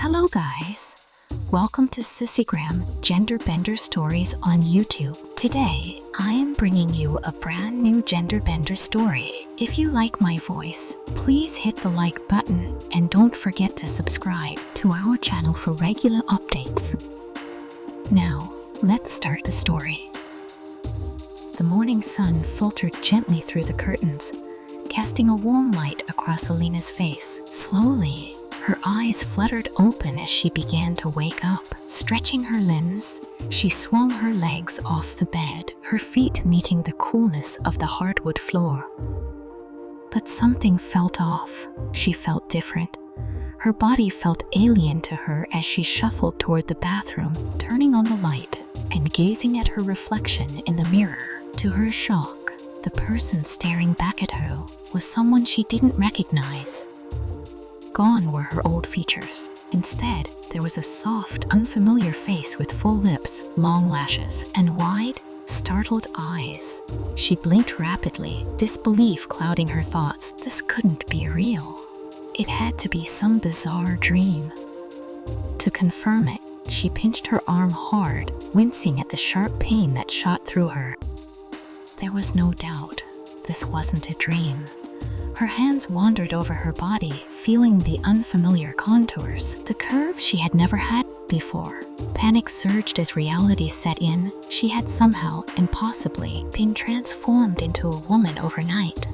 Hello guys, welcome to Sissygram Genderbender Stories on YouTube. Today, I am bringing you a brand new genderbender story. If you like my voice, please hit the like button and don't forget to subscribe to our channel for regular updates. Now, let's start the story. The morning sun filtered gently through the curtains, casting a warm light across Alina's face. Slowly, her eyes fluttered open as she began to wake up. Stretching her limbs, she swung her legs off the bed, her feet meeting the coolness of the hardwood floor. But something felt off. She felt different. Her body felt alien to her as she shuffled toward the bathroom, turning on the light and gazing at her reflection in the mirror. To her shock, the person staring back at her was someone she didn't recognize. Gone were her old features. Instead, there was a soft, unfamiliar face with full lips, long lashes, and wide, startled eyes. She blinked rapidly, disbelief clouding her thoughts. This couldn't be real. It had to be some bizarre dream. To confirm it, she pinched her arm hard, wincing at the sharp pain that shot through her. There was no doubt, this wasn't a dream. Her hands wandered over her body, feeling the unfamiliar contours, the curves she had never had before. Panic surged as reality set in. She had somehow, impossibly, been transformed into a woman overnight.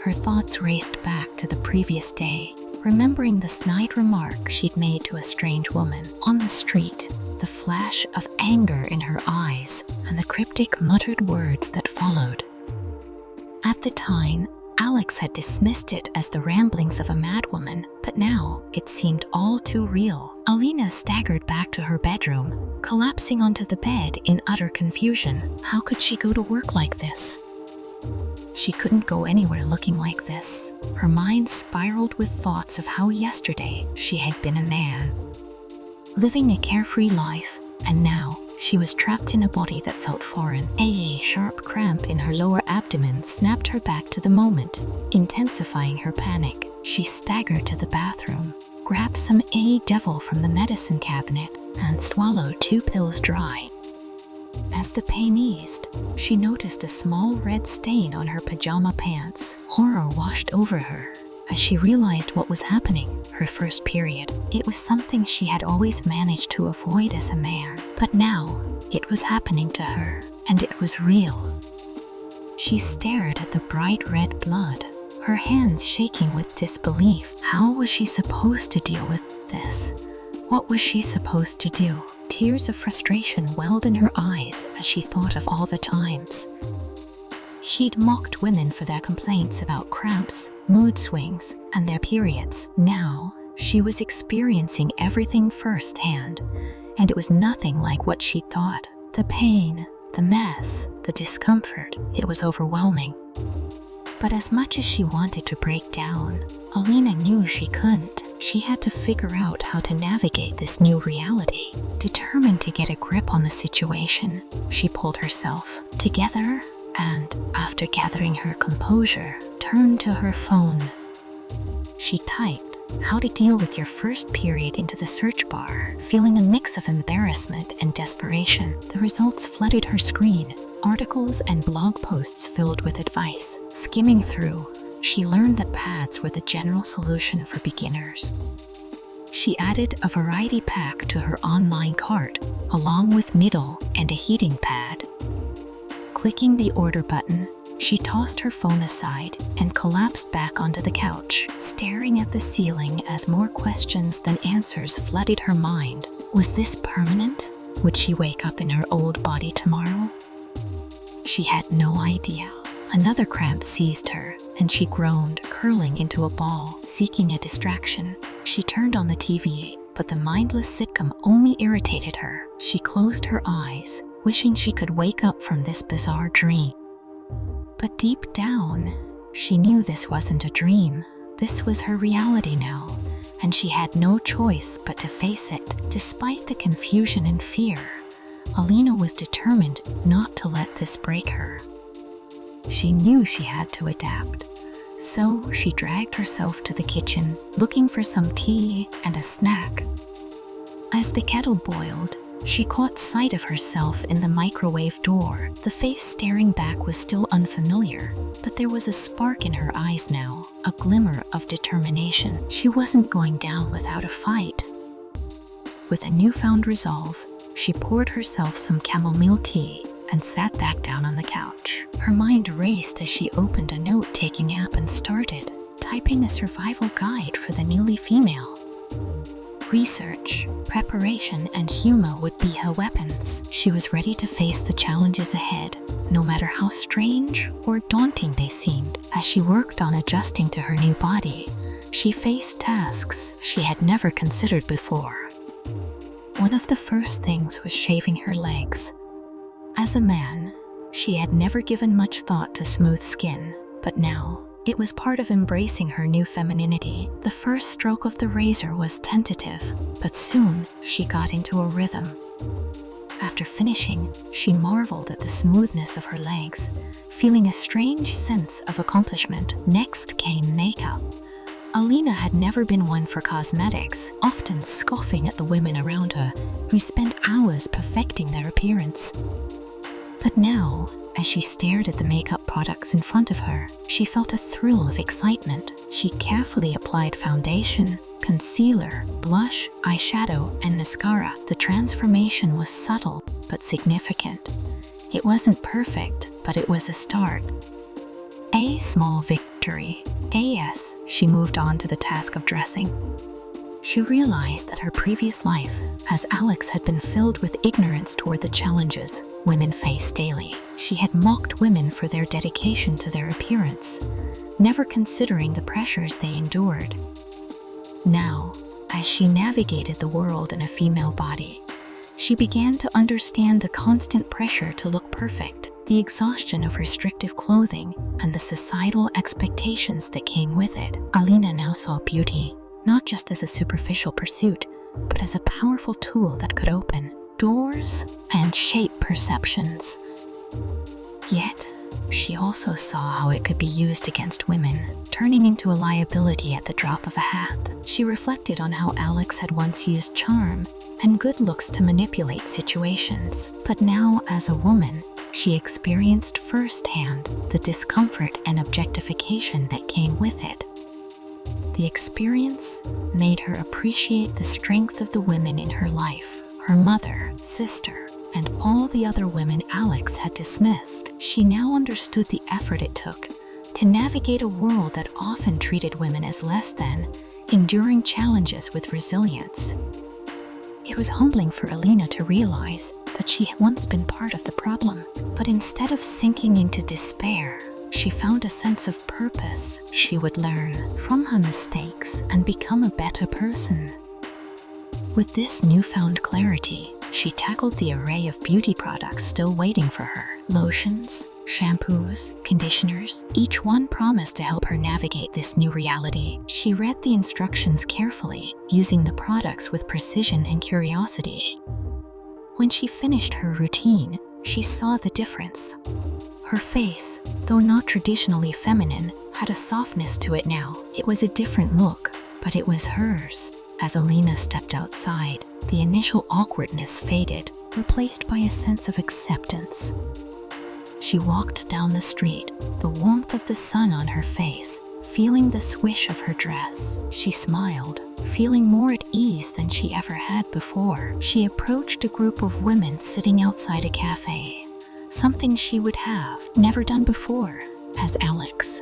Her thoughts raced back to the previous day, remembering the snide remark she'd made to a strange woman on the street, the flash of anger in her eyes, and the cryptic muttered words that followed. At the time, Alex had dismissed it as the ramblings of a madwoman, but now it seemed all too real. Alina staggered back to her bedroom, collapsing onto the bed in utter confusion. How could she go to work like this? She couldn't go anywhere looking like this. Her mind spiraled with thoughts of how yesterday she had been a man, living a carefree life, and now she was trapped in a body that felt foreign. A sharp cramp in her lower abdomen snapped her back to the moment, intensifying her panic. She staggered to the bathroom, grabbed some devil from the medicine cabinet, and swallowed 2 pills dry. As the pain eased, she noticed a small red stain on her pajama pants. Horror washed over her as she realized what was happening. Her first period. It was something she had always managed to avoid as a man, but now it was happening to her, and it was real. She stared at the bright red blood, her hands shaking with disbelief. How was she supposed to deal with this? What was she supposed to do? Tears of frustration welled in her eyes as she thought of all the times she'd mocked women for their complaints about cramps, mood swings, and their periods. Now, she was experiencing everything firsthand, and it was nothing like what she'd thought. The pain, the mess, the discomfort, it was overwhelming. But as much as she wanted to break down, Alina knew she couldn't. She had to figure out how to navigate this new reality. Determined to get a grip on the situation, she pulled herself together and, after gathering her composure, turned to her phone. She typed, "How to deal with your first period" into the search bar, feeling a mix of embarrassment and desperation. The results flooded her screen, articles and blog posts filled with advice. Skimming through, she learned that pads were the general solution for beginners. She added a variety pack to her online cart, along with needle and a heating pad. Clicking the order button, she tossed her phone aside and collapsed back onto the couch, staring at the ceiling as more questions than answers flooded her mind. Was this permanent? Would she wake up in her old body tomorrow? She had no idea. Another cramp seized her, and she groaned, curling into a ball, seeking a distraction. She turned on the TV, but the mindless sitcom only irritated her. She closed her eyes, wishing she could wake up from this bizarre dream. But deep down, she knew this wasn't a dream. This was her reality now, and she had no choice but to face it. Despite the confusion and fear, Alina was determined not to let this break her. She knew she had to adapt, So she dragged herself to the kitchen, looking for some tea and a snack. As the kettle boiled, she caught sight of herself in the microwave door. The face staring back was still unfamiliar, but there was a spark in her eyes now, a glimmer of determination. She wasn't going down without a fight. With a newfound resolve, she poured herself some chamomile tea and sat back down on the couch. Her mind raced as she opened a note-taking app and started typing a survival guide for the newly female. Research, preparation, and humor would be her weapons. She was ready to face the challenges ahead, no matter how strange or daunting they seemed. As she worked on adjusting to her new body, she faced tasks she had never considered before. One of the first things was shaving her legs. As a man, she had never given much thought to smooth skin, but now it was part of embracing her new femininity. The first stroke of the razor was tentative, but soon she got into a rhythm. After finishing, she marveled at the smoothness of her legs, feeling a strange sense of accomplishment. Next came makeup. Alina had never been one for cosmetics, often scoffing at the women around her who spent hours perfecting their appearance. But now, as she stared at the makeup products in front of her, she felt a thrill of excitement. She carefully applied foundation, concealer, blush, eyeshadow, and mascara. The transformation was subtle but significant. It wasn't perfect, but it was a start. A small victory. As she moved on to the task of dressing, she realized that her previous life as Alex had been filled with ignorance toward the challenges women face daily. She had mocked women for their dedication to their appearance, never considering the pressures they endured. Now, as she navigated the world in a female body, she began to understand the constant pressure to look perfect, the exhaustion of restrictive clothing, and the societal expectations that came with it. Alina now saw beauty not just as a superficial pursuit, but as a powerful tool that could open doors and shape perceptions. Yet, she also saw how it could be used against women, turning into a liability at the drop of a hat. She reflected on how Alex had once used charm and good looks to manipulate situations, but now, as a woman, she experienced firsthand the discomfort and objectification that came with it. The experience made her appreciate the strength of the women in her life, her mother, sister, and all the other women Alex had dismissed. She now understood the effort it took to navigate a world that often treated women as less than, enduring challenges with resilience. It was humbling for Alina to realize that she had once been part of the problem, but instead of sinking into despair, she found a sense of purpose. She would learn from her mistakes and become a better person. With this newfound clarity, she tackled the array of beauty products still waiting for her. Lotions, shampoos, conditioners, each one promised to help her navigate this new reality. She read the instructions carefully, using the products with precision and curiosity. When she finished her routine, she saw the difference. Her face, though not traditionally feminine, had a softness to it now. It was a different look, but it was hers. As Alina stepped outside, the initial awkwardness faded, replaced by a sense of acceptance. She walked down the street, the warmth of the sun on her face, feeling the swish of her dress. She smiled, feeling more at ease than she ever had before. She approached a group of women sitting outside a cafe, something she would have never done before as Alex.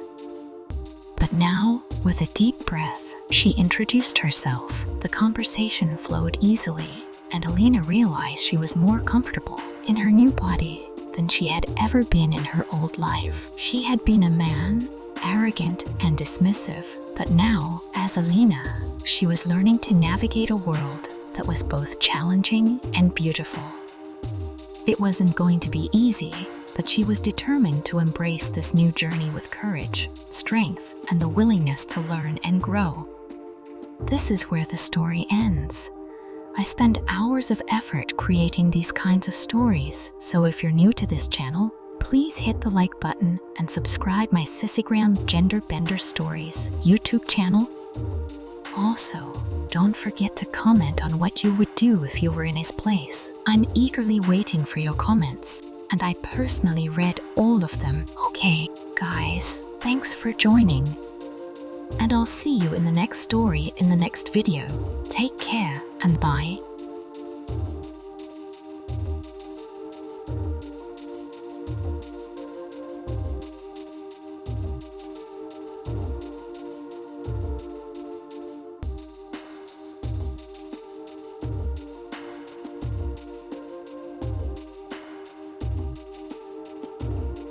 But now, with a deep breath, she introduced herself. The conversation flowed easily, and Alina realized she was more comfortable in her new body than she had ever been in her old life. She had been a man, arrogant and dismissive, but now, as Alina, she was learning to navigate a world that was both challenging and beautiful. It wasn't going to be easy, but she was determined to embrace this new journey with courage, strength, and the willingness to learn and grow. This is where the story ends. I spend hours of effort creating these kinds of stories, so if you're new to this channel, please hit the like button and subscribe my Sissygram Genderbender Stories YouTube channel. Also, don't forget to comment on what you would do if you were in his place. I'm eagerly waiting for your comments, and I personally read all of them. Okay, guys, thanks for joining. And I'll see you in the next story in the next video. Take care and bye.